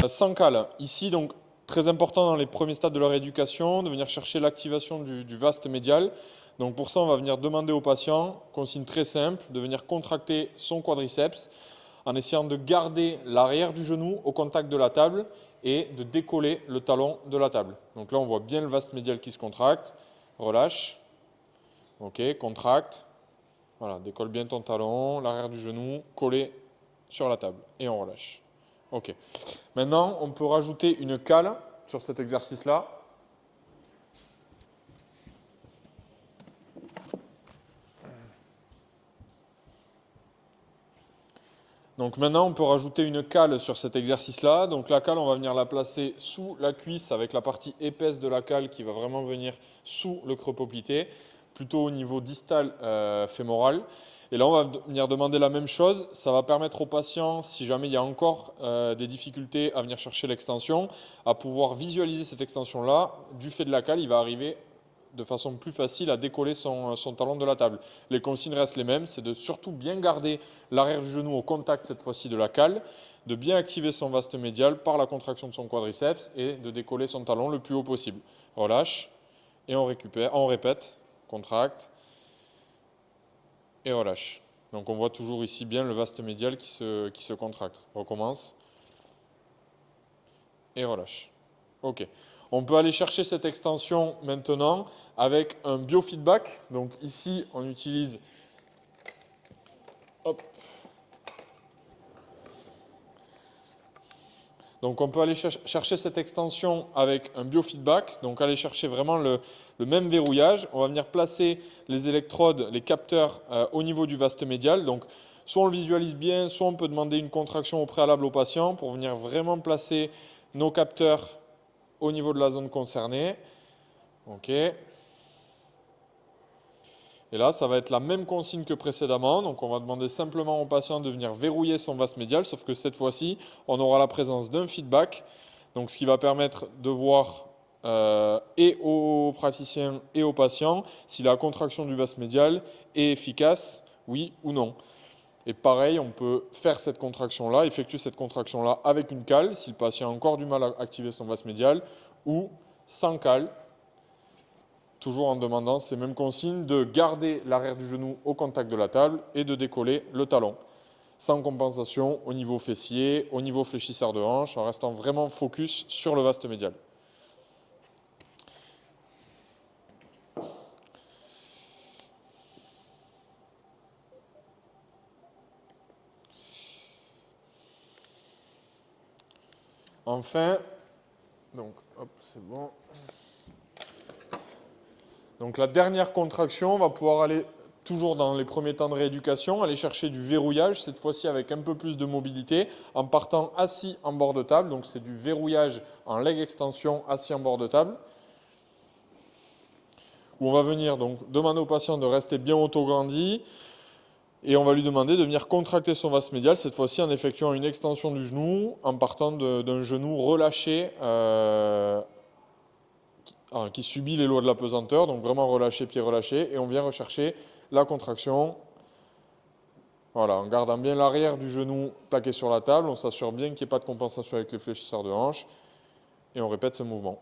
Sans cale. Ici, donc, très important dans les premiers stades de la rééducation, de venir chercher l'activation du vaste médial. Donc pour ça, on va venir demander au patient, consigne très simple, de venir contracter son quadriceps en essayant de garder l'arrière du genou au contact de la table et de décoller le talon de la table. Donc là, on voit bien le vaste médial qui se contracte. Relâche. Ok, contracte. Voilà, décolle bien ton talon, l'arrière du genou, collé sur la table. Et on relâche. Ok. Maintenant, on peut rajouter une cale sur cet exercice-là. Donc maintenant, on peut rajouter une cale sur cet exercice-là. Donc la cale, on va venir la placer sous la cuisse avec la partie épaisse de la cale qui va vraiment venir sous le creux poplité, plutôt au niveau distal fémoral. Et là, on va venir demander la même chose. Ça va permettre au patient, si jamais il y a encore des difficultés à venir chercher l'extension, à pouvoir visualiser cette extension-là. Du fait de la cale, il va arriver de façon plus facile à décoller son talon de la table. Les consignes restent les mêmes, c'est de surtout bien garder l'arrière du genou au contact cette fois-ci de la cale, de bien activer son vaste médial par la contraction de son quadriceps et de décoller son talon le plus haut possible. Relâche et on récupère, on répète, contracte et relâche. Donc on voit toujours ici bien le vaste médial qui se contracte. Recommence et relâche. Ok. On peut aller chercher cette extension maintenant avec un biofeedback. Donc ici, on utilise... Hop. Donc on peut aller chercher cette extension avec un biofeedback. Donc aller chercher vraiment le même verrouillage. On va venir placer les électrodes, les capteurs au niveau du vaste médial. Donc soit on le visualise bien, soit on peut demander une contraction au préalable au patient pour venir vraiment placer nos capteurs au niveau de la zone concernée. Ok. Et là, ça va être la même consigne que précédemment. Donc, on va demander simplement au patient de venir verrouiller son vaste médial, sauf que cette fois-ci, on aura la présence d'un feedback. Donc, ce qui va permettre de voir et aux praticiens et aux patients si la contraction du vaste médial est efficace, oui ou non. Et pareil, on peut faire cette contraction-là, effectuer cette contraction-là avec une cale, si le patient a encore du mal à activer son vaste médial, ou sans cale, toujours en demandant ces mêmes consignes de garder l'arrière du genou au contact de la table et de décoller le talon. Sans compensation au niveau fessier, au niveau fléchisseur de hanche, en restant vraiment focus sur le vaste médial. Enfin, donc hop, c'est bon. Donc la dernière contraction, on va pouvoir aller, toujours dans les premiers temps de rééducation, aller chercher du verrouillage, cette fois-ci avec un peu plus de mobilité, en partant assis en bord de table. Donc c'est du verrouillage en leg extension assis en bord de table. Où on va venir donc demander au patient de rester bien autograndi. Et on va lui demander de venir contracter son vaste médial, cette fois-ci en effectuant une extension du genou, en partant d'un genou relâché qui subit les lois de la pesanteur, donc vraiment relâché, pied relâché, et on vient rechercher la contraction. Voilà, en gardant bien l'arrière du genou plaqué sur la table, on s'assure bien qu'il n'y ait pas de compensation avec les fléchisseurs de hanche, et on répète ce mouvement.